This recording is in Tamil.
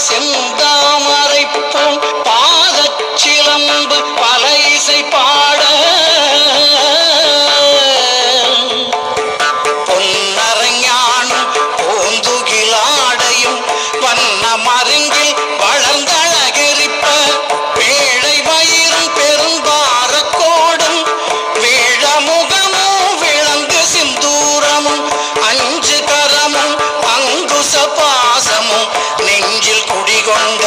செந்தாமரை போல் பாதச்சிலம்பு பல இசை பாட பொன்னரஞானும் பூந்துகிலாடையும் வண்ண மருங்கில் வளர்ந்தழகெரிப்ப வேளை வயிறும் பெரும்பாரக்கோடும் வேழமுகமும் விளங்கு சிந்தூரமும் அஞ்சு கரமும் அங்குச பாசமும் நெஞ்சில் குடிகொண்ட